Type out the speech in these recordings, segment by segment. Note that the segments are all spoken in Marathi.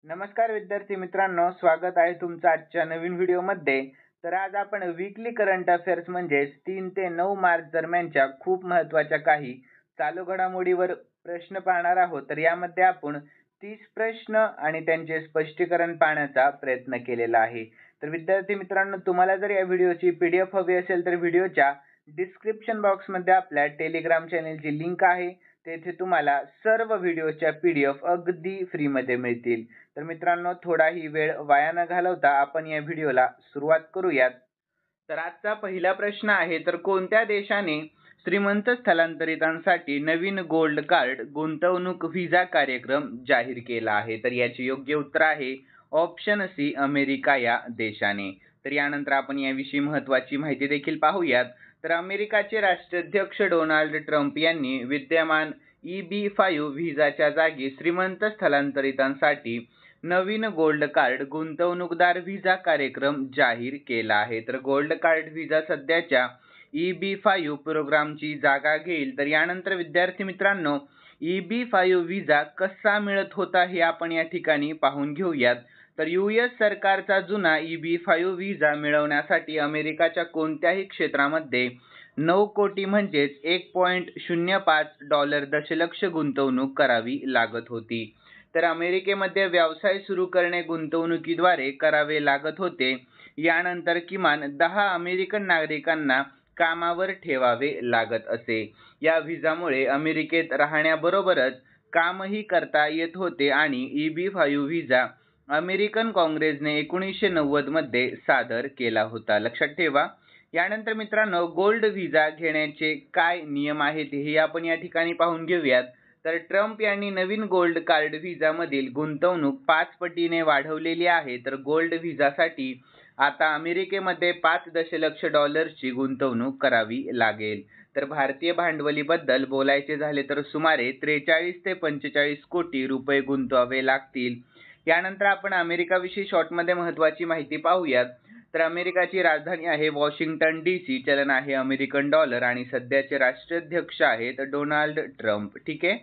नमस्कार विद्यार्थी मित्रांनो, स्वागत आहे तुमचं आजच्या नवीन व्हिडिओमध्ये। तर आज आपण वीकली करंट अफेअर्स म्हणजेच 3 ते 9 मार्च दरम्यानच्या खूप महत्त्वाच्या काही चालू घडामोडीवर प्रश्न पाहणार आहोत। तर यामध्ये आपण 30 प्रश्न आणि त्यांचे स्पष्टीकरण पाहण्याचा प्रयत्न केलेला आहे। तर विद्यार्थी मित्रांनो, तुम्हाला जर या व्हिडिओची PDF हवी असेल तर व्हिडिओच्या डिस्क्रिप्शन बॉक्समध्ये आपल्या टेलिग्राम चॅनलची लिंक आहे। तेथे तुम्हाला सर्व व्हिडिओच्या PDF अगदी फ्रीमध्ये मिळतील। तर मित्रांनो, थोडाही वेळ वाया न घालवता आपण या व्हिडिओला सुरुवात करूयात। तर आजचा पहिला प्रश्न आहे, तर कोणत्या देशाने श्रीमंत स्थलांतरितांसाठी नवीन गोल्ड कार्ड गुंतवणूक व्हिसा कार्यक्रम जाहीर केला आहे? तर याचे योग्य उत्तर आहे ऑप्शन सी, अमेरिका या देशाने। तर यानंतर आपण याविषयी महत्त्वाची माहिती देखील पाहूयात। तर अमेरिकाचे राष्ट्राध्यक्ष डोनाल्ड ट्रम्प यांनी विद्यमान EB-5 व्हिसाच्या जागी श्रीमंत स्थलांतरितांसाठी नवीन गोल्ड कार्ड गुंतवणूकदार व्हिसा कार्यक्रम जाहीर केला आहे। तर गोल्ड कार्ड व्हिसा सध्याच्या EB-5 प्रोग्रामची जागा घेईल। तर यानंतर विद्यार्थी मित्रांनो, EB-5 व्हिसा कसा मिळत होता हे आपण या ठिकाणी पाहून घेऊयात। तर US सरकारचा जुना EB-5 व्हिसा मिळवण्यासाठी अमेरिकाच्या कोणत्याही क्षेत्रामध्ये 9 कोटी म्हणजेच $1.05 दशलक्ष गुंतवणूक करावी लागत होती। तर अमेरिकेमध्ये व्यवसाय सुरू करणे गुंतवणुकीद्वारे करावे लागत होते। यानंतर किमान 10 अमेरिकन नागरिकांना कामावर ठेवावे लागत असे। या व्हिसामुळे अमेरिकेत राहण्याबरोबरच कामही करता येत होते आणि EB-5 व्हिसा अमेरिकन काँग्रेसने 1990 मध्ये सादर केला होता, लक्षात ठेवा। यानंतर मित्रांनो, गोल्ड व्हिसा घेण्याचे काय नियम आहेत हे आपण या ठिकाणी पाहून घेऊयात। तर ट्रम्प यांनी नवीन गोल्ड कार्ड व्हिसामधील गुंतवणूक 5 पटीने वाढवलेली आहे। तर गोल्ड व्हिसासाठी आता अमेरिकेमध्ये $5 दशलक्ष ची गुंतवणूक करावी लागेल। तर भारतीय भांडवलीबद्दल बोलायचे झाले तर सुमारे 43 ते 45 कोटी रुपये गुंतवावे लागतील। यानंतर आपण अमेरिकाविषयी शॉर्टमध्ये महत्त्वाची माहिती पाहूयात। तर अमेरिकाची राजधानी आहे वॉशिंग्टन DC, चलन आहे अमेरिकन डॉलर आणि सध्याचे राष्ट्राध्यक्ष आहेत डोनाल्ड ट्रम्प, ठीक आहे।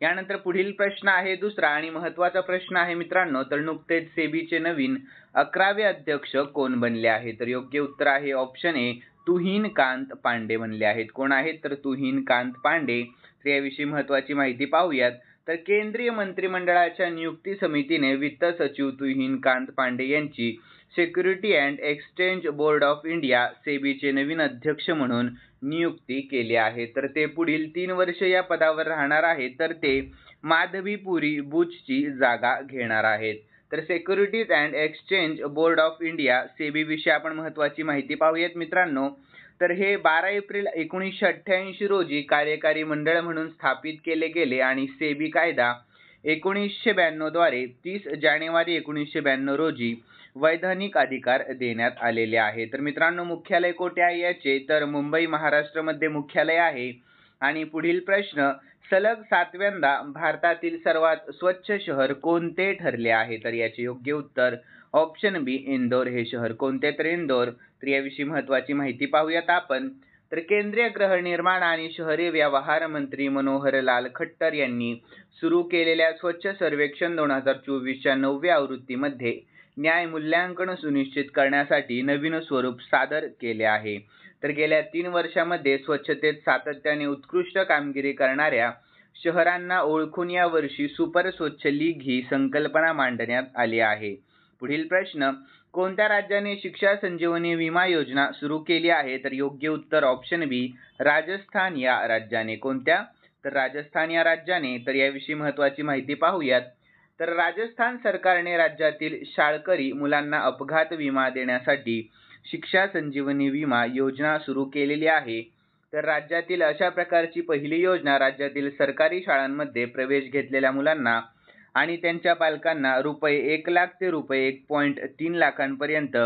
यानंतर पुढील प्रश्न आहे दुसरा आणि महत्त्वाचा प्रश्न आहे मित्रांनो, तर नुकतेच सेबीचे नवीन 11वे अध्यक्ष कोण बनले आहेत? तर योग्य उत्तर आहे ऑप्शन ए, तुहिन कांत पांडे बनले आहेत। कोण आहेत? तर तुहिन कांत पांडे। तर याविषयी महत्त्वाची माहिती पाहूयात। तर केंद्रीय मंत्रिमंडळाच्या नियुक्ती समितीने वित्त सचिव तुहिन कांत पांडे यांची security and exchange board of India सेबीचे नवीन अध्यक्ष म्हणून नियुक्ती केली आहे। तर ते पुढील 3 वर्ष या पदावर राहणार आहेत। तर ते माधवीपुरी बुचची जागा घेणार आहेत। तर securities and exchange board of India SEBI विषयी आपण महत्त्वाची माहिती पाहूयात मित्रांनो। तर हे 12 एप्रिल 1988 रोजी कार्यकारी मंडळ म्हणून स्थापित केले गेले आणि सेबी कायदा 1992 द्वारे 30 जानेवारी 1992 रोजी वैधानिक अधिकार देण्यात आलेले आहे। तर मित्रांनो, मुख्यालय कोठे आहे याचे? तर मुंबई महाराष्ट्रामध्ये मुख्यालय आहे। आणि पुढील प्रश्न, सलग 7व्यांदा भारतातील सर्वात स्वच्छ शहर कोणते ठरले आहे? तर याचे योग्य उत्तर ऑप्शन बी, इंदोर हे शहर। कोणते? तर इंदोर। तर याविषयी महत्त्वाची माहिती पाहूयात आपण। तर केंद्रीय गृहनिर्माण आणि शहरी व्यवहार मंत्री मनोहर लाल खट्टर यांनी सुरू केलेल्या स्वच्छ सर्वेक्षण 2024च्या 9व्या आवृत्तीमध्ये न्याय मूल्यांकन सुनिश्चित करण्यासाठी नवीन स्वरूप सादर केले आहे। तर गेल्या 3 वर्षांमध्ये स्वच्छतेत सातत्याने उत्कृष्ट कामगिरी करणाऱ्या शहरांना ओळखून या वर्षी सुपर स्वच्छ लीग ही संकल्पना मांडण्यात आली आहे। पुढील प्रश्न, कोणत्या राज्याने शिक्षा संजीवनी विमा योजना सुरू केली आहे? तर योग्य उत्तर ऑप्शन बी, राजस्थान या राज्याने। कोणत्या? तर राजस्थान या राज्याने। तर याविषयी महत्त्वाची माहिती पाहूयात। तर राजस्थान सरकारने राज्यातील शाळकरी मुलांना अपघात विमा देण्यासाठी शिक्षा संजीवनी विमा योजना सुरू केलेली आहे। तर राज्यातील अशा प्रकारची पहिली योजना राज्यातील सरकारी शाळांमध्ये प्रवेश घेतलेल्या मुलांना आणि त्यांच्या पालकांना ₹1 लाख ते ₹1.3 लाखांपर्यंत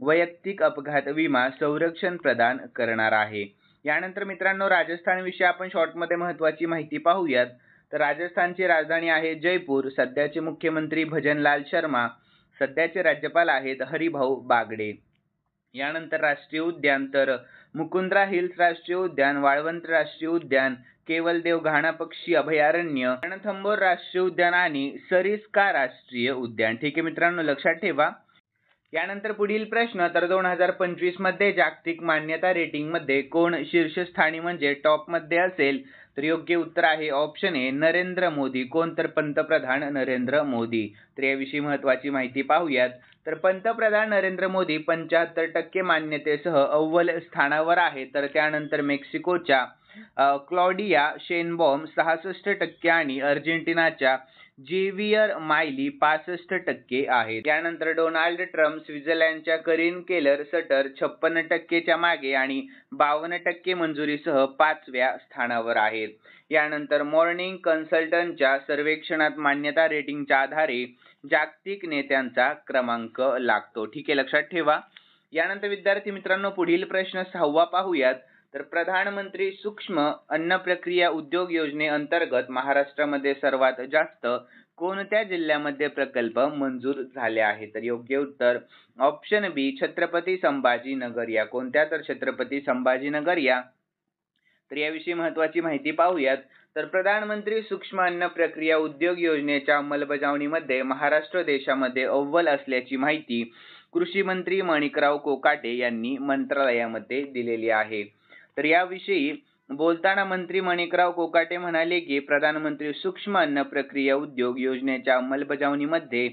वैयक्तिक अपघात विमा संरक्षण प्रदान करणार आहे। यानंतर मित्रांनो, राजस्थानविषयी आपण शॉर्टमध्ये महत्त्वाची माहिती पाहूयात। तर राजस्थानची राजधानी आहे जयपूर, सध्याचे मुख्यमंत्री भजनलाल शर्मा, सध्याचे राज्यपाल आहेत हरिभाऊ बागडे। यानंतर राष्ट्रीय उद्यान, तर मुकुंद्रा हिल्स राष्ट्रीय उद्यान, वाळवंट राष्ट्रीय उद्यान, केवलदेव घाणा पक्षी अभयारण्य, रणथंबोर राष्ट्रीय उद्यान आणि सरिस्का राष्ट्रीय उद्यान. ठीक आहे मित्रांनो, लक्षात ठेवा. यानंतर पुढील प्रश्न, तर 2025 मध्ये जागतिक मान्यता रेटिंग मध्ये कोण शीर्षस्थानी म्हणजे टॉप मध्ये असेल? तर योग्य उत्तर आहे ऑप्शन ए नरेंद्र मोदी. कोण? तर पंतप्रधान नरेंद्र मोदी. तर याविषयी महत्त्वाची माहिती पाहूयात. तर पंतप्रधान नरेंद्र मोदी 75% मान्यतेसह अव्वल स्थानावर आहे. तर त्यानंतर मेक्सिकोच्या क्लॉडिया शेनबॉम 66% आणि अर्जेंटिनाच्या जेवियर मायली 65% आहेत. त्यानंतर डोनाल्ड ट्रम्प स्वित्झर्लंडच्या करीन केलर सटर 56%च्या मागे आणि 52% मंजुरीसह 5व्या स्थानावर आहेत. यानंतर मॉर्निंग कन्सल्टंटच्या सर्वेक्षणात मान्यता रेटिंगच्या आधारे जागतिक नेत्यांचा क्रमांक लागतो. ठीक आहे, लक्षात ठेवा. यानंतर विद्यार्थी मित्रांनो, पुढील प्रश्न 6वा पाहूयात. तर प्रधानमंत्री सूक्ष्म अन्न प्रक्रिया उद्योग योजनेअंतर्गत महाराष्ट्रामध्ये सर्वात जास्त कोणत्या जिल्ह्यामध्ये प्रकल्प मंजूर झाले आहे? तर योग्य उत्तर ऑप्शन बी छत्रपती संभाजीनगर या. कोणत्या? तर छत्रपती संभाजीनगर या. तर याविषयी महत्त्वाची माहिती पाहूयात. तर प्रधानमंत्री सूक्ष्म अन्न प्रक्रिया उद्योग योजनेच्या अंमलबजावणीमध्ये महाराष्ट्र देशामध्ये अव्वल असल्याची माहिती कृषी मंत्री माणिकराव कोकाटे यांनी मंत्रालयामध्ये दिलेली आहे. तर याविषयी बोलताना मंत्री माणिकराव कोकाटे म्हणाले की प्रधानमंत्री सूक्ष्म अन्न प्रक्रिया उद्योग योजनेच्या अंमलबजावणीमध्ये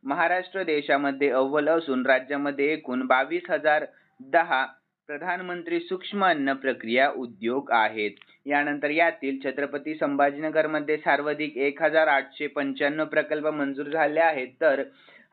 महाराष्ट्र देशामध्ये अव्वल असून राज्यामध्ये एकूण 22,010 प्रधानमंत्री सूक्ष्म अन्न प्रक्रिया उद्योग आहेत. यानंतर यातील छत्रपती संभाजीनगरमध्ये सर्वाधिक 1,895 प्रकल्प मंजूर झाले आहेत. तर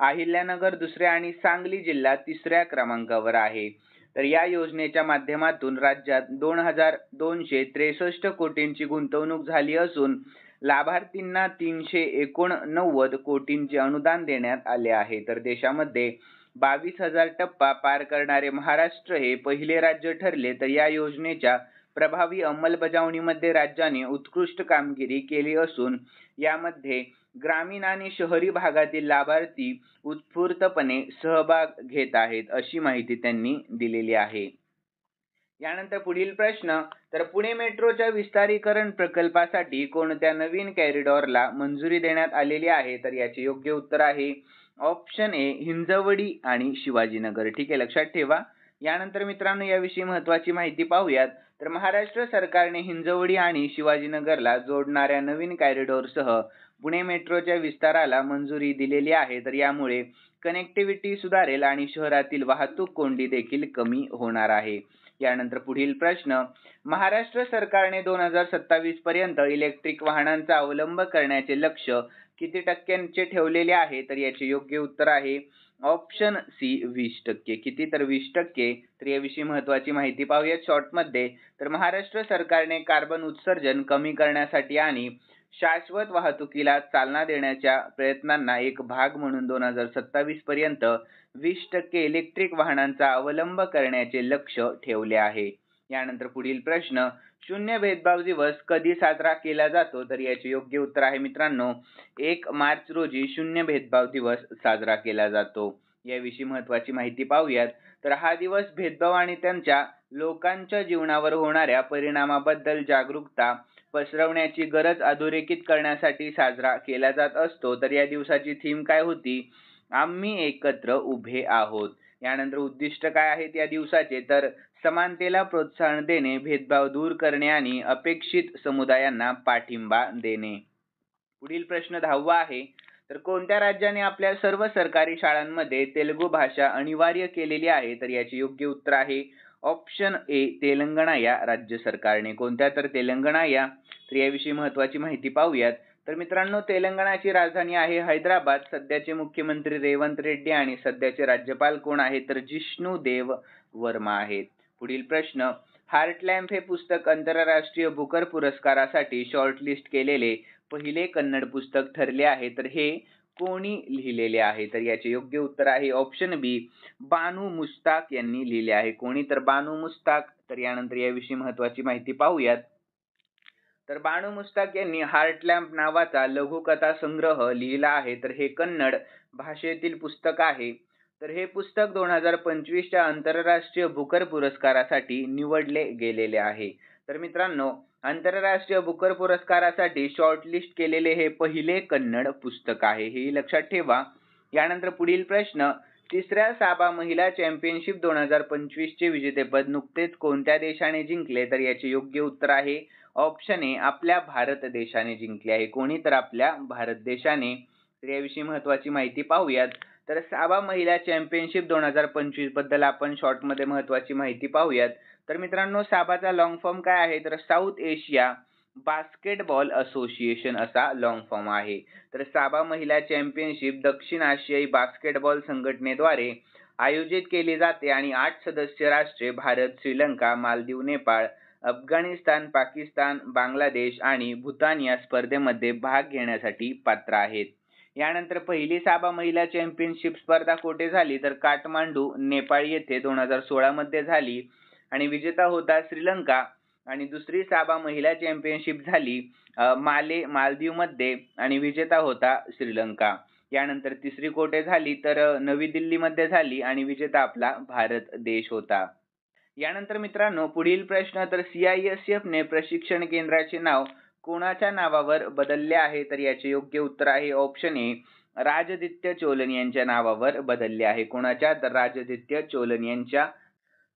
अहिल्यानगर दुसऱ्या आणि सांगली जिल्हा तिसऱ्या क्रमांकावर आहे. तर या योजनेच्या माध्यमातून राज्यात 2,263 कोटींची गुंतवणूक झाली असून लाभार्थींना 389 कोटींचे अनुदान देण्यात आले आहे. तर देशामध्ये 22,000 टप्पा पार करणारे महाराष्ट्र हे पहिले राज्य ठरले. तर या योजनेच्या प्रभावी अंमलबजावणीमध्ये राज्याने उत्कृष्ट कामगिरी केली असून यामध्ये ग्रामीण आणि शहरी भागातील लाभार्थी उत्स्फूर्तपणे सहभाग घेत आहेत, अशी माहिती त्यांनी दिलेली आहे. यानंतर पुढील प्रश्न, तर पुणे मेट्रोच्या विस्तारीकरण प्रकल्पासाठी कोणत्या नवीन कॉरिडॉरला मंजुरी देण्यात आलेली आहे? तर याचे योग्य उत्तर आहे ऑप्शन ए हिंजवडी आणि शिवाजीनगर. ठीक आहे, लक्षात ठेवा. यानंतर मित्रांनो, याविषयी महत्त्वाची माहिती पाहूयात. तर महाराष्ट्र सरकारने हिंजवडी आणि शिवाजीनगरला जोडणाऱ्या नवीन कॉरिडॉरसह पुणे मेट्रोच्या विस्ताराला मंजुरी दिलेली आहे. तर यामुळे कनेक्टिव्हिटी सुधारेल आणि शहरातील वाहतूक कोंडी देखील कमी होणार आहे. यानंतर पुढील प्रश्न, महाराष्ट्र सरकारने 2027 पर्यंत इलेक्ट्रिक वाहनांचा अवलंब करण्याचे लक्ष्य किती टक्क्यांचे ठेवलेले आहे? तर याचे योग्य उत्तर आहे ऑप्शन सी 20%. किती? तर 20%. तर याविषयी महत्त्वाची माहिती पाहूयात शॉर्टमध्ये. तर महाराष्ट्र सरकारने कार्बन उत्सर्जन कमी करण्यासाठी आणि शाश्वत वाहतुकीला चालना देण्याच्या प्रयत्नांना एक भाग म्हणून 2027 पर्यंत 20% इलेक्ट्रिक वाहनांचा अवलंब करण्याचे लक्ष्य ठेवले आहे. यानंतर पुढील प्रश्न, शून्य भेदभाव दिवस कधी साजरा केला जातो? तर याचे योग्य उत्तर आहे मित्रांनो 1 मार्च रोजी शून्य भेदभाव दिवस साजरा केला जातो. याविषयी महत्त्वाची माहिती पाहूयात. तर हा दिवस भेदभाव आणि त्यांच्या लोकांच्या जीवनावर होणाऱ्या परिणामाबद्दल जागरूकता पसरवण्याची गरज अधोरेखित करण्यासाठी साजरा केला जात असतो. तर या दिवसाची थीम काय होती? आम्ही एकत्र उभे आहोत. यानंतर उद्दिष्ट काय आहेत या दिवसाचे? तर समानतेला प्रोत्साहन देणे, भेदभाव दूर करणे आणि अपेक्षित समुदायांना पाठिंबा देणे. पुढील प्रश्न 10वा आहे. तर कोणत्या राज्याने आपल्या सर्व सरकारी शाळांमध्ये तेलुगू भाषा अनिवार्य केलेली आहे? तर याचे योग्य उत्तर आहे ऑप्शन ए तेलंगणा या राज्य सरकारने. कोणत्या? तर तेलंगणा या. तर याविषयी महत्त्वाची माहिती पाहूयात. तर मित्रांनो, तेलंगणाची राजधानी आहे हैदराबाद. सध्याचे मुख्यमंत्री रेवंत रेड्डी आणि सध्याचे राज्यपाल कोण आहेत? तर जिष्णू देव वर्मा आहेत. पुढील प्रश्न, हार्टलॅम्प हे पुस्तक आंतरराष्ट्रीय बुकर पुरस्कारासाठी शॉर्टलिस्ट केलेले पहिले कन्नड पुस्तक ठरले आहे. तर हे कोणी लिहिलेले आहे? तर याचे योग्य उत्तर आहे ऑप्शन बी बानू मुस्ताक यांनी लिहिले आहे. कोणी? तर बानू मुस्ताक. तर यानंतर याविषयी महत्त्वाची माहिती पाहूयात. तर बानू मुस्ताक यांनी हार्टलॅम्प नावाचा लघुकथा संग्रह लिहिला आहे. तर हे कन्नड भाषेतील पुस्तक आहे. तर हे पुस्तक 2025च्या आंतरराष्ट्रीय बुकर पुरस्कारासाठी निवडले गेलेले आहे. तर मित्रांनो, आंतरराष्ट्रीय बुकर पुरस्कारासाठी शॉर्टलिस्ट केलेले हे पहिले कन्नड पुस्तक आहे, हे लक्षात ठेवा. यानंतर पुढील प्रश्न, तिसऱ्या साबा महिला चॅम्पियनशिप 2025 चे विजेतेपद नुकतेच कोणत्या देशाने जिंकले? तर याचे योग्य उत्तर आहे ऑप्शन ए, आपल्या भारत देशाने जिंकले आहे. कोणी? तर आपल्या भारत देशाने. तर याविषयी महत्त्वाची माहिती पाहूयात. तर साबा महिला चॅम्पियनशिप 2025 बद्दल आपण शॉर्टमध्ये महत्त्वाची माहिती पाहूयात. तर मित्रांनो, साबाचा लॉंग फॉर्म काय आहे? तर साऊथ एशिया बास्केटबॉल असोसिएशन असा लॉंग फॉर्म आहे. तर साबा महिला चॅम्पियनशिप दक्षिण आशियाई बास्केटबॉल संघटनेद्वारे आयोजित केली जाते आणि 8 सदस्य राष्ट्रे भारत, श्रीलंका, मालदीव, नेपाळ, अफगाणिस्तान, पाकिस्तान, बांगलादेश आणि भूतान या स्पर्धेमध्ये भाग घेण्यासाठी पात्र आहेत. यानंतर पहिली साबा महिला चॅम्पियनशिप स्पर्धा कुठे झाली? तर काठमांडू, नेपाळ येथे 2016 मध्ये झाली आणि विजेता होता श्रीलंका. आणि दुसरी साबा महिला चॅम्पियनशिप झाली मालदीव मध्ये आणि विजेता होता श्रीलंका. यानंतर तिसरी कोठे झाली? तर नवी दिल्ली मध्ये झाली आणि विजेता आपला भारत देश होता. यानंतर मित्रांनो, पुढील प्रश्न, तर CISF ने प्रशिक्षण केंद्राचे नाव कोणाच्या नावावर बदलले आहे? तर याचे योग्य उत्तर आहे ऑप्शन ए, राजदित्य चोलन यांच्या नावावर बदलले आहे. कोणाच्या? तर राजदित्य चोलन यांच्या.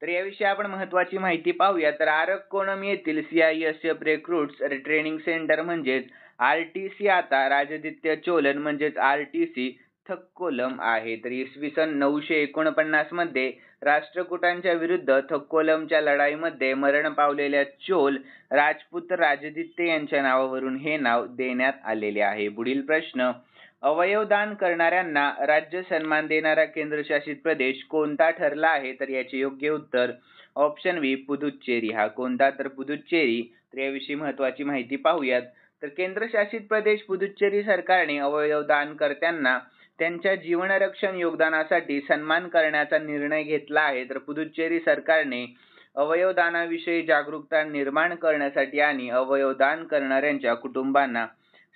तर याविषयी आपण महत्त्वाची माहिती पाहूया. तर आरक्कोणम येथील CISF रिक्रूट्स ट्रेनिंग सेंटर म्हणजेच RTC आता राजदित्य चोलन म्हणजेच RTC थक्कोलम आहे. तर इसवी सन 949 मध्ये राष्ट्रकूटांच्या विरुद्ध थक्कोलमच्या लढाईमध्ये मरण पावलेल्या चोल राजपूत राजदित्य यांच्या नावावरून हे नाव देण्यात आलेले आहे. पुढील प्रश्न, अवयवदान करणाऱ्यांना राज्य सन्मान देणारा केंद्रशासित प्रदेश कोणता ठरला आहे? तर याचे योग्य उत्तर ऑप्शन बी, पुदुच्चेरी. हा कोणता? तर पुदुच्चेरी. तर याविषयी महत्त्वाची माहिती पाहूयात. तर केंद्रशासित प्रदेश पुदुच्चेरी सरकारने अवयवदानकर्त्यांना त्यांच्या जीवनरक्षण योगदानासाठी सन्मान करण्याचा निर्णय घेतला आहे. तर पुदुच्चेरी सरकारने अवयवदानाविषयी जागरूकता निर्माण करण्यासाठी आणि अवयवदान करणाऱ्यांच्या कुटुंबांना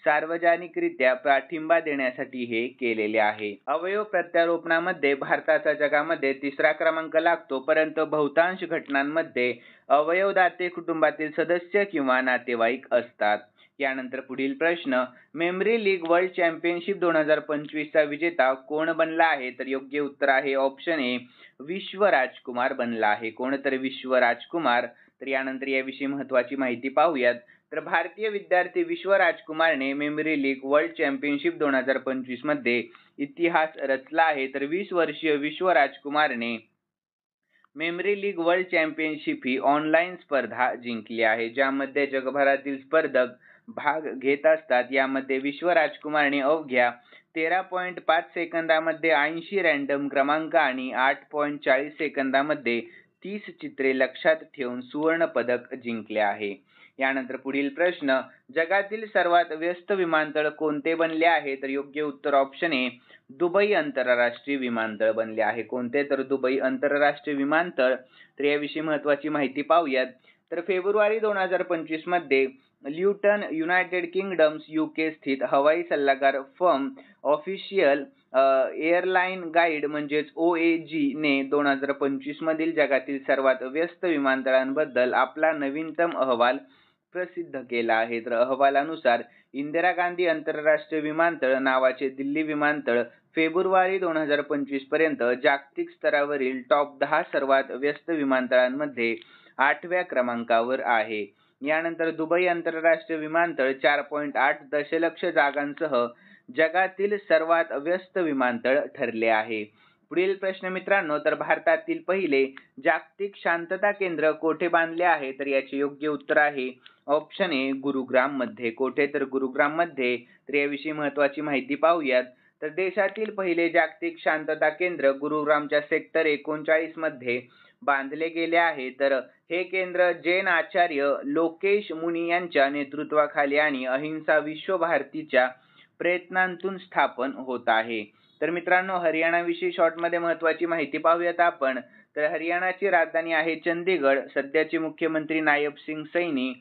सार्वजनिकरित्या पाठिंबा देण्यासाठी हे केलेले आहे. अवयव प्रत्यारोपणामध्ये भारताचा जगामध्ये 3रा क्रमांक लागतो, परंतु बहुतांश घटनांमध्ये अवयवदाते कुटुंबातील सदस्य किंवा नातेवाईक असतात. यानंतर पुढील प्रश्न, मेमरी लीग वर्ल्ड चॅम्पियनशिप 2025 चा विजेता कोण बनला आहे? तर योग्य उत्तर आहे ऑप्शन ए, विश्व राजकुमार बनला आहे. कोण? तर विश्व राजकुमार. तर यानंतर याविषयी महत्त्वाची माहिती पाहूयात. तर भारतीय विद्यार्थी विश्व राजकुमारने मेमरी लीग वर्ल्ड चॅम्पियनशिप 2025 मध्ये इतिहास रचला आहे. तर 20 वर्षीय विश्व राजकुमारने मेमरी लीग वर्ल्ड चॅम्पियनशिप ही ऑनलाईन स्पर्धा जिंकली आहे, ज्यामध्ये जगभरातील स्पर्धक भाग घेत असतात. यामध्ये विश्व राजकुमारने अवघ्या 13.5 सेकंदामध्ये 80 रँडम क्रमांक आणि 8.40 सेकंदामध्ये 30 चित्रे लक्षात ठेवून सुवर्ण पदक जिंकले आहे. यानंतर पुढील प्रश्न, जगातील सर्वात व्यस्त विमानतळ कोणते बनले आहे? तर योग्य उत्तर ऑप्शन ए, दुबई आंतरराष्ट्रीय विमानतळ बनले आहे. कोणते? तर दुबई आंतरराष्ट्रीय विमानतळ. तर याविषयी महत्त्वाची माहिती पाहूयात. तर फेब्रुवारी 2025 मध्ये ल्युटन युनायटेड किंगडम्स UK स्थित हवाई सल्लागार फर्म ऑफिशियल एअरलाइन गाईड म्हणजेच OAG ने 2025 मधील जगातील सर्वात व्यस्त विमानतळांबद्दल आपला नवीनतम अहवाल प्रसिद्ध केला आहे. तर अहवालानुसार इंदिरा गांधी आंतरराष्ट्रीय विमानतळ नावाचे दिल्ली विमानतळ फेब्रुवारी 2025 पर्यंत जागतिक स्तरावरील टॉप 10 सर्वात व्यस्त विमानतळांमध्ये 8व्या क्रमांकावर आहे. यानंतर दुबई आंतरराष्ट्रीय विमानतळ 4.8 दशलक्ष जागांसह जगातील सर्वात व्यस्त विमानतळ ठरले आहे. पुढील प्रश्न मित्रांनो, तर भारतातील पहिले जागतिक शांतता केंद्र कोठे बांधले आहे? तर याचे योग्य उत्तर आहे ऑप्शन ए, गुरुग्राम मध्ये. कोठे? तर गुरुग्राम मध्ये. तर याविषयी महत्त्वाची माहिती पाहूयात. तर देशातील पहिले जागतिक शांतता केंद्र गुरुग्रामच्या सेक्टर 39 मध्ये बांधले गेले आहे. तर हे केंद्र जैन आचार्य लोकेश मुनी यांच्या नेतृत्वाखाली आणि अहिंसा विश्व भारतीच्या प्रयत्नांतून स्थापन होत आहे. तर मित्रांनो, हरियाणाविषयी शॉर्टमध्ये महत्त्वाची माहिती पाहूयात आपण. तर हरियाणाची राजधानी आहे चंदीगड. सध्याचे मुख्यमंत्री नायब सिंग सैनी,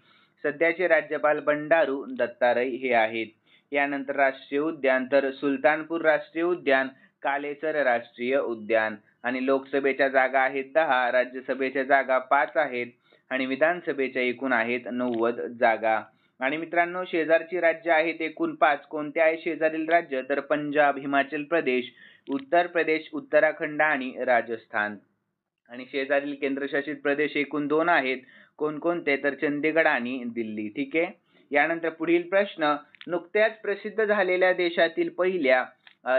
सध्याचे राज्यपाल बंडारू दत्तात्रय हे आहेत. यानंतर राष्ट्रीय उद्यान, तर सुलतानपूर राष्ट्रीय उद्यान, कालेसर राष्ट्रीय उद्यान. आणि लोकसभेच्या जागा आहेत 10, राज्यसभेच्या जागा 5 आहेत. आणि विधानसभेच्या एकूण आहेत 90 जागा. आणि मित्रांनो, शेजारची राज्य आहेत एकूण 5. कोणते आहे शेजारील राज्य? तर पंजाब, हिमाचल प्रदेश, उत्तर प्रदेश, उत्तराखंड आणि राजस्थान. आणि शेजारील केंद्रशासित प्रदेश एकूण 2 आहेत. कोणकोणते? तर चंदीगड आणि दिल्ली. ठीक आहे. यानंतर पुढील प्रश्न, नुकत्याच प्रसिद्ध झालेल्या देशातील पहिल्या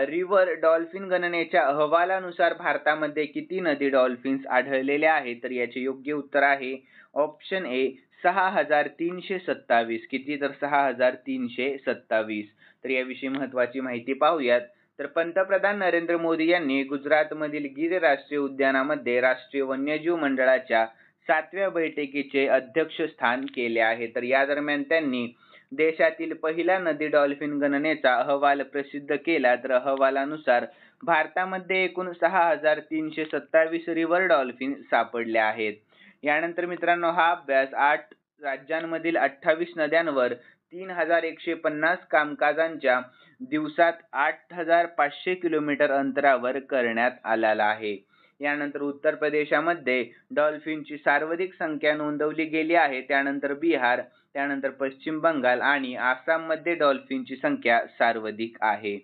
रिव्हर डॉल्फिन गणनेच्या अहवालानुसार भारतामध्ये किती नदी डॉल्फिन्स आढळलेले आहेत? तर याचे योग्य उत्तर आहे ऑप्शन ए 6327. किती? तर 6327. तर याविषयी महत्त्वाची माहिती पाहूयात. तर पंतप्रधान नरेंद्र मोदी यांनी गुजरातमधील गिर राष्ट्रीय उद्यानामध्ये राष्ट्रीय वन्यजीव मंडळाच्या 7व्या बैठकीचे अध्यक्षस्थान केले आहे. तर या दरम्यान त्यांनी देशातील पहिला नदी डॉल्फिन गणनेचा अहवाल प्रसिद्ध केला. तर अहवालानुसार भारतामध्ये एकूण 6327 रिव्हर डॉल्फिन सापडले आहेत. यानंतर मित्रांनो, हा अभ्यास 8 राज्यांमधील 28 नद्यांवर 3150 कामकाजांच्या दिवसात 8500 किलोमीटर अंतरावर करण्यात आलेला आहे. यानंतर उत्तर प्रदेशामध्ये डॉल्फिनची सर्वाधिक संख्या नोंदवली गेली आहे. त्यानंतर बिहार, त्यानंतर पश्चिम बंगाल आणि आसाममध्ये डॉल्फिनची संख्या सर्वाधिक आहे.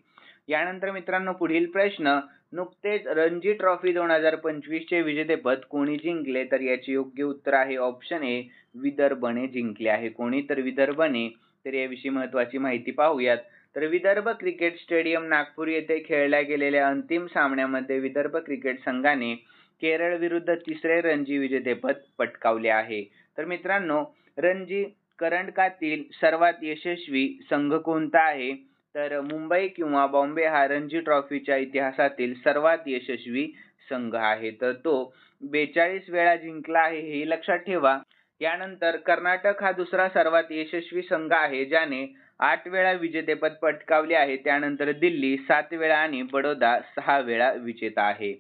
यानंतर मित्रांनो, पुढील प्रश्न, नुकतेच रणजी ट्रॉफी 2025 चे विजेतेपद कोणी जिंकले? तर याचे योग्य उत्तर आहे ऑप्शन ए विदर्भने जिंकले आहे. कोणी? तर विदर्भने. तर याविषयी महत्त्वाची माहिती पाहूयात. तर विदर्भ क्रिकेट स्टेडियम नागपूर येथे खेळल्या गेलेल्या अंतिम सामन्यामध्ये विदर्भ क्रिकेट संघाने केरळ विरुद्ध तिसरे रणजी विजेतेपद पटकावले आहे. तर मित्रांनो, रणजी करंडकातील सर्वात यशस्वी संघ कोणता आहे? तर मुंबई किंवा बॉम्बे हा रणजी ट्रॉफीच्या इतिहासातील सर्वात यशस्वी संघ आहे. तर तो 42 वेळा जिंकला आहे, हे लक्षात ठेवा. यानंतर कर्नाटक हा दुसरा सर्वात यशस्वी संघ आहे, ज्याने 8 वेळा विजेतेपद पटकावले आहे. त्यानंतर दिल्ली 7 वेळा आणि बडोदा 6 वेळा विजेता आहे.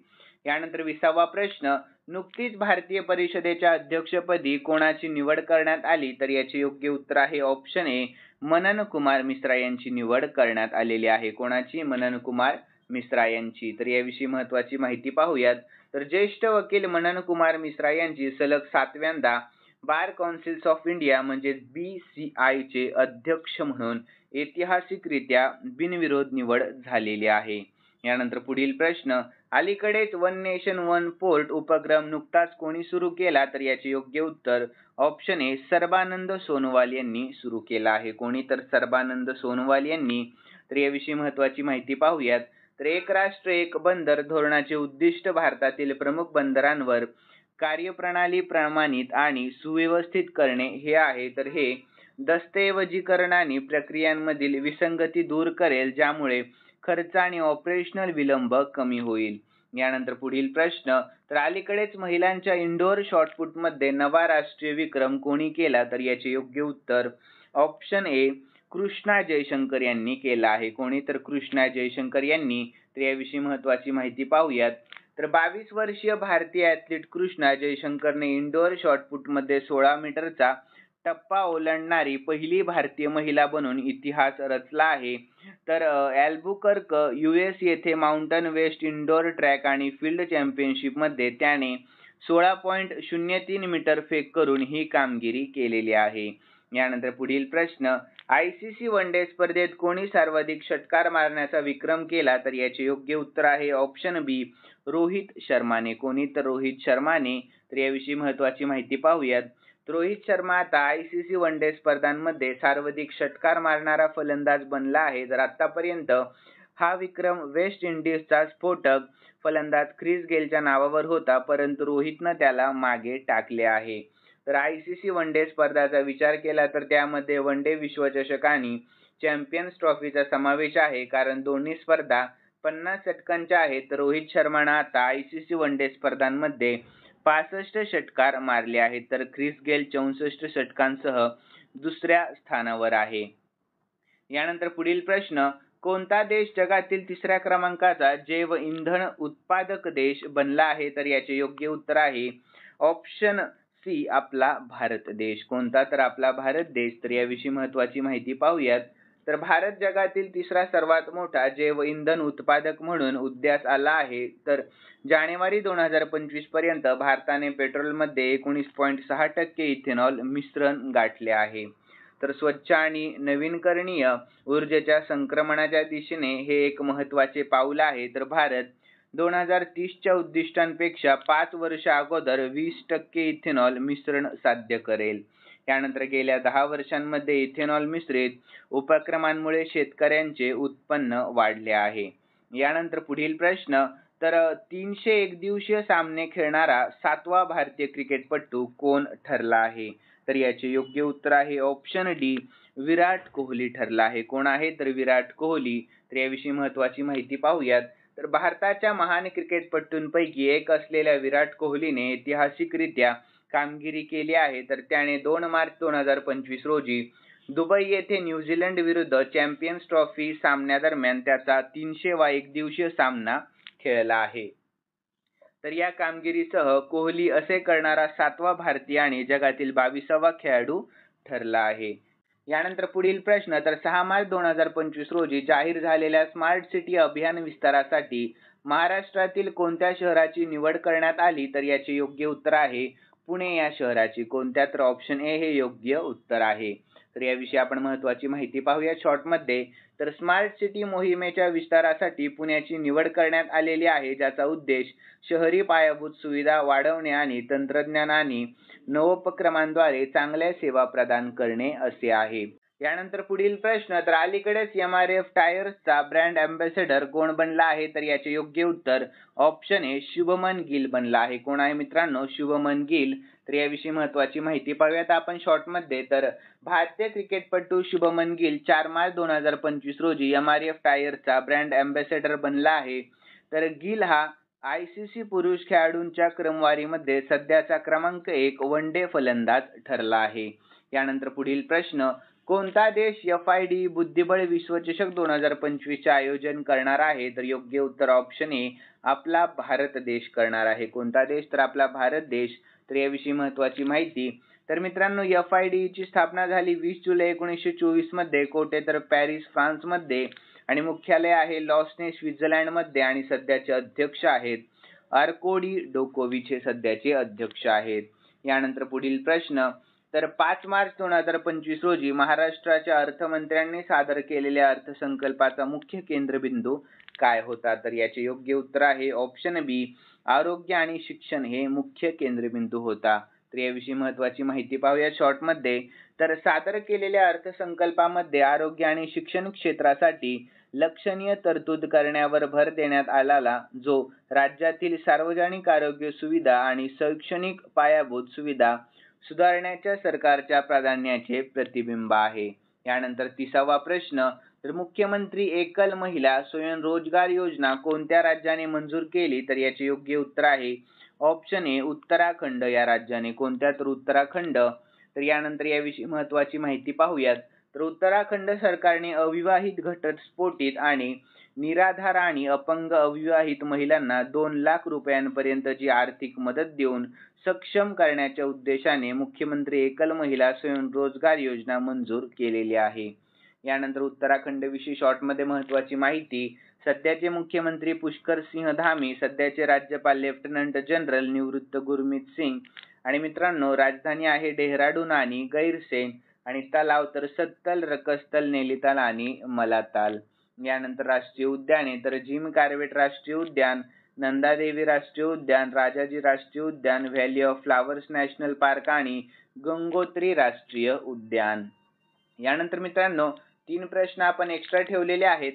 यानंतर 20वा प्रश्न, नुकतीच भारतीय परिषदेच्या अध्यक्षपदी कोणाची निवड करण्यात आली? तर याचे योग्य उत्तर आहे ऑप्शन ए मनन कुमार मिश्रा यांची निवड करण्यात आलेली आहे. कोणाची? मनन कुमार मिश्रा यांची. तर याविषयी महत्त्वाची माहिती पाहूयात. तर ज्येष्ठ वकील मनन कुमार मिश्रा यांची सलग 7व्यांदा बार कौन्सिल्स ऑफ इंडिया म्हणजे BCI चे अध्यक्ष म्हणून ऐतिहासिकरित्या बिनविरोध निवड झालेली आहे. यानंतर पुढील प्रश्न, अलीकडेच वन नेशन वन पोर्ट उपक्रम नुकताच कोणी सुरू केला? तर याचे योग्य उत्तर ऑप्शन ए सर्बानंद सोनोवाल यांनी सुरू केला आहे. कोणी? तर सर्बानंद सोनोवाल यांनी. तर याविषयी महत्त्वाची माहिती पाहूयात. तर एक राष्ट्र एक बंदर धोरणाचे उद्दिष्ट भारतातील प्रमुख बंदरांवर कार्यप्रणाली प्रमाणित आणि सुव्यवस्थित करणे हे आहे. तर हे दस्तऐवजीकरण आणि प्रक्रियांमधील विसंगती दूर करेल, ज्यामुळे खर्च आणि ऑपरेशनल विलंब कमी होईल. यानंतर पुढील प्रश्न, तर अलीकडेच महिलांच्या इंडोर शॉटपुटमध्ये नवा राष्ट्रीय विक्रम कोणी केला? तर याचे योग्य उत्तर ऑप्शन ए कृष्णा जयशंकर यांनी केला आहे. कोणी? तर कृष्णा जयशंकर यांनी. तर याविषयी महत्त्वाची माहिती पाहूयात. तर 22 वर्षीय भारतीय ॲथलीट कृष्णा जयशंकरने इंडोर शॉटपुटमध्ये 16 मीटरचा टप्पा ओलांडणारी पहिली भारतीय महिला बनून इतिहास रचला आहे. तर अल्बुकर्क US येथे माउंटन वेस्ट इंडोर ट्रॅक आणि फील्ड चॅम्पियनशिपमध्ये त्याने 16.03 मीटर फेक करून ही कामगिरी केलेली आहे. यानंतर पुढील प्रश्न, ICC वनडे स्पर्धेत कोणी सर्वाधिक षटकार मारण्याचा विक्रम केला? तर याचे योग्य उत्तर आहे ऑप्शन बी रोहित शर्माने. कोणी? तर रोहित शर्माने. तर याविषयी महत्त्वाची माहिती पाहूयात. रोहित शर्मा आता ICC वनडे स्पर्धांमध्ये सर्वाधिक षटकार मारणारा फलंदाज बनला आहे. तर आतापर्यंत हा विक्रम वेस्ट इंडिजचा स्फोटक फलंदाज ख्रिस गेलच्या नावावर होता, परंतु रोहितनं त्याला मागे टाकले आहे. तर ICC वनडे स्पर्धाचा विचार केला तर त्यामध्ये वनडे विश्वचषक आणि चॅम्पियन्स ट्रॉफीचा समावेश आहे, कारण दोन्ही स्पर्धा 50 षटकांच्या आहेत. तर रोहित शर्मानं आता ICC वनडे स्पर्धांमध्ये 65 षटकार मारले आहेत. तर ख्रिस गेल 64 षटकांसह दुसऱ्या स्थानावर आहे. यानंतर पुढील प्रश्न, कोणता देश जगातील तिसऱ्या क्रमांकाचा जैव इंधन उत्पादक देश बनला आहे? तर याचे योग्य उत्तर आहे ऑप्शन सी आपला भारत देश. कोणता? तर आपला भारत देश. तर याविषयी महत्त्वाची माहिती पाहूयात. तर भारत जगातील तिसरा सर्वात मोठा जैव इंधन उत्पादक म्हणून उदयास आला आहे. तर जानेवारी 2025 पर्यंत भारताने पेट्रोलमध्ये 19.6% इथेनॉल मिश्रण गाठले आहे. तर स्वच्छ आणि नवीकरणीय ऊर्जेच्या संक्रमणाच्या दिशेने हे एक महत्त्वाचे पाऊल आहे. तर भारत 2030च्या उद्दिष्टांपेक्षा 5 वर्ष अगोदर 20% इथेनॉल मिश्रण साध्य करेल. यानंतर गेल्या 10 वर्षांमध्ये इथेनॉल मिश्रित उपक्रमांमुळे शेतकऱ्यांचे उत्पन्न वाढले आहे. यानंतर पुढील प्रश्न, तर 300 एकदिवसीय सामने खेळणारा 7वा भारतीय क्रिकेटपटू कोण ठरला आहे? तर याचे योग्य उत्तर आहे ऑप्शन डी, विराट कोहली ठरला आहे. कोण आहे? तर विराट कोहली. तर याविषयी महत्त्वाची माहिती पाहूयात. तर भारताच्या महान क्रिकेटपटूंपैकी एक असलेल्या विराट कोहलीने ऐतिहासिकरित्या कामगिरी केली आहे. तर त्याने 2 मार्च 2025 रोजी दुबई येथे न्यूझीलंड विरुद्ध चॅम्पियन्स ट्रॉफी सामन्यादरम्यान त्याचा 300वा एकदिवसीय सामना खेळला आहे. तर या कामगिरीसह कोहली असे करणारा 7वा भारतीय आणि जगातील 22वा खेळाडू ठरला आहे. यानंतर पुढील प्रश्न, तर 6 मार्च 2025 रोजी जाहीर झालेल्या स्मार्ट सिटी अभियान विस्तारासाठी महाराष्ट्रातील कोणत्या शहराची निवड करण्यात आली? तर याचे योग्य उत्तर आहे पुणे या शहराची. कोणत्या? तर ऑप्शन ए हे योग्य उत्तर आहे. तर याविषयी आपण महत्त्वाची माहिती पाहूया शॉर्टमध्ये. तर स्मार्ट सिटी मोहिमेच्या विस्तारासाठी पुण्याची निवड करण्यात आलेली आहे, ज्याचा उद्देश शहरी पायाभूत सुविधा वाढवणे आणि तंत्रज्ञान आणि नवोपक्रमांद्वारे चांगल्या सेवा प्रदान करणे असे आहे. यानंतर पुढील प्रश्न, तर अलीकडेच MRF टायर्सचा ब्रँड अँबॅसेडर कोण बनला आहे? तर याचे योग्य उत्तर ऑप्शन ए शुभमन गिल बनला आहे. कोण आहे मित्रांनो? शुभमन गिल. तर याविषयी महत्त्वाची माहिती पाहूयात आपण शॉर्टमध्ये. तर भारतीय क्रिकेटपटू शुभमन गिल 4 मार्च 2025 रोजी MRF टायर्सचा ब्रँड अँबॅसेडर बनला आहे. तर गिल हा ICC पुरुष खेळाडूंच्या क्रमवारीमध्ये सध्याचा क्रमांक 1 वन डे फलंदाज ठरला आहे. यानंतर पुढील प्रश्न, कोणता देश FID बुद्धिबळ विश्वचषक 2025 चे आयोजन करणार आहे? तर योग्य उत्तर ऑप्शन ए आपला भारत देश करणार आहे. कोणता देश? तर आपला भारत देश. तर याविषयी महत्त्वाची माहिती. तर मित्रांनो, FID ची स्थापना झाली 20 जुलै 1924 मध्ये. कोठे? तर पॅरिस फ्रान्समध्ये. आणि मुख्यालय आहे लॉसने स्वित्झर्लंडमध्ये. आणि सध्याचे अध्यक्ष आहेत आर्कोडी डोकोविच हे सध्याचे अध्यक्ष आहेत. यानंतर पुढील प्रश्न, तर 5 मार्च 2025 रोजी महाराष्ट्राच्या अर्थमंत्र्यांनी सादर केलेल्या अर्थसंकल्पाचा मुख्य केंद्रबिंदू काय होता? तर याचे योग्य उत्तर आहे ऑप्शन बी, आरोग्य आणि शिक्षण हे मुख्य केंद्रबिंदू होता. तर याविषयी महत्त्वाची माहिती पाहूया शॉर्टमध्ये. तर सादर केलेल्या अर्थसंकल्पामध्ये आरोग्य आणि शिक्षण क्षेत्रासाठी लक्षणीय तरतूद करण्यावर भर देण्यात आला, जो राज्यातील सार्वजनिक आरोग्य सुविधा आणि शैक्षणिक पायाभूत सुविधा सुधारण्याच्या सरकारच्या प्राधान्याचे प्रतिबिंब आहे. यानंतर 30वा प्रश्न, तर मुख्यमंत्री एकल महिला स्वयंरोजगार योजना कोणत्या राज्याने मंजूर केली? तर याचे योग्य उत्तर आहे ऑप्शन ए उत्तराखंड या राज्याने. कोणत्या? तर उत्तराखंड. तर यानंतर याविषयी महत्त्वाची माहिती पाहूयात. तर उत्तराखंड सरकारने अविवाहित घटस्फोटित आणि निराधार आणि अपंग अविवाहित महिलांना 2 लाख रुपयांपर्यंतची आर्थिक मदत देऊन सक्षम करण्याच्या उद्देशाने मुख्यमंत्री एकल महिला स्वयंरोजगार योजना मंजूर केलेली आहे. यानंतर उत्तराखंड विषयी शॉर्टमध्ये महत्त्वाची माहिती. सध्याचे मुख्यमंत्री पुष्कर सिंह धामी, सध्याचे राज्यपाल लेफ्टनंट जनरल निवृत्त गुरमीत सिंग. आणि मित्रांनो, राजधानी आहे डेहराडून आणि गैरसेन. आणि तलाव तर सत्तल, रकस्तल, नेलीताल आणि मलाताल. यानंतर राष्ट्रीय उद्याने, तर जिम कार्बेट राष्ट्रीय उद्यान, नंदादेवी राष्ट्रीय उद्यान, राजाजी राष्ट्रीय उद्यान, valley of flowers national park आणि गंगोत्री राष्ट्रीय उद्यान. यानंतर मित्रांनो, 3 प्रश्न आपण एक्स्ट्रा ठेवलेले आहेत.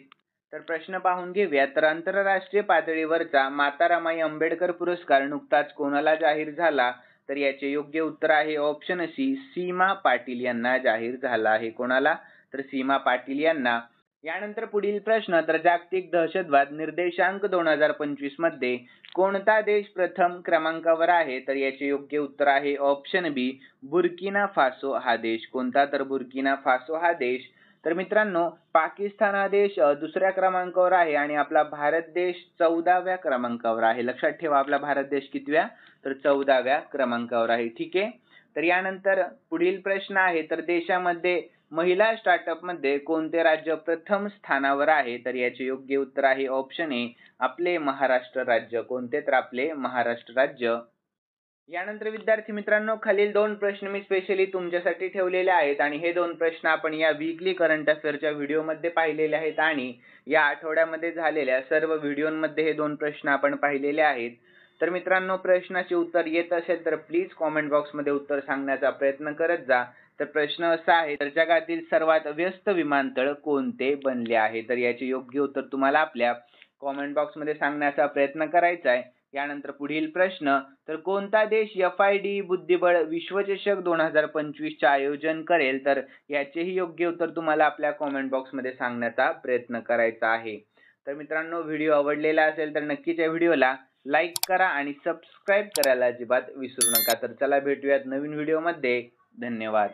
तर प्रश्न पाहून घेऊया. तर आंतरराष्ट्रीय पातळीवरचा माता रमाई आंबेडकर पुरस्कार नुकताच कोणाला जाहीर झाला? तर याचे योग्य उत्तर आहे ऑप्शन सी, सीमा पाटील यांना जाहीर झाला आहे. कोणाला? तर सीमा पाटील यांना. यानंतर पुढील प्रश्न, तर जागतिक दहशतवाद निर्देशांक 2025 मध्ये कोणता देश प्रथम क्रमांकावर आहे? तर याचे योग्य उत्तर आहे ऑप्शन बी, बुर्किना फासो हा देश. कोणता? तर बुर्किना फासो हा देश. तर मित्रांनो, पाकिस्तान हा देश दुसऱ्या क्रमांकावर आहे आणि आपला भारत देश 14व्या क्रमांकावर आहे. लक्षात ठेवा, आपला भारत देश कितव्या? तर 14व्या क्रमांकावर आहे. ठीक आहे. तर यानंतर पुढील प्रश्न आहे, तर देशामध्ये महिला स्टार्टअपमध्ये कोणते राज्य प्रथम स्थानावर आहे? तर याचे योग्य उत्तर आहे ऑप्शन ए आपले महाराष्ट्र राज्य. कोणते? तर आपले महाराष्ट्र राज्य. यानंतर विद्यार्थी मित्रांनो, खालील 2 प्रश्न मी स्पेशली तुमच्यासाठी ठेवलेले आहेत आणि हे 2 प्रश्न आपण या वीकली करंट अफेअरच्या व्हिडिओमध्ये पाहिलेले आहेत आणि या आठवड्यामध्ये झालेल्या सर्व व्हिडिओमध्ये हे 2 प्रश्न आपण पाहिलेले आहेत. तर मित्रांनो, प्रश्नाचे उत्तर येत असेल तर प्लीज कॉमेंट बॉक्समध्ये उत्तर सांगण्याचा प्रयत्न करत जा. तर प्रश्न असा आहे, तर जगातील सर्वात व्यस्त विमानतळ कोणते बनले आहे? तर याचे योग्य उत्तर तुम्हाला आपल्या कॉमेंट बॉक्समध्ये सांगण्याचा प्रयत्न करायचा आहे. यानंतर पुढील प्रश्न, तर कोणता देश FID बुद्धिबळ विश्वचषक 2025 आयोजन करेल? तर याचेही योग्य उत्तर तुम्हाला आपल्या कॉमेंट बॉक्समध्ये सांगण्याचा प्रयत्न करायचा आहे. तर मित्रांनो, व्हिडिओ आवडलेला असेल तर नक्कीच या व्हिडिओला लाईक करा आणि सबस्क्राईब करायला अजिबात विसरू नका. तर चला भेटूयात नवीन व्हिडिओमध्ये. धन्यवाद.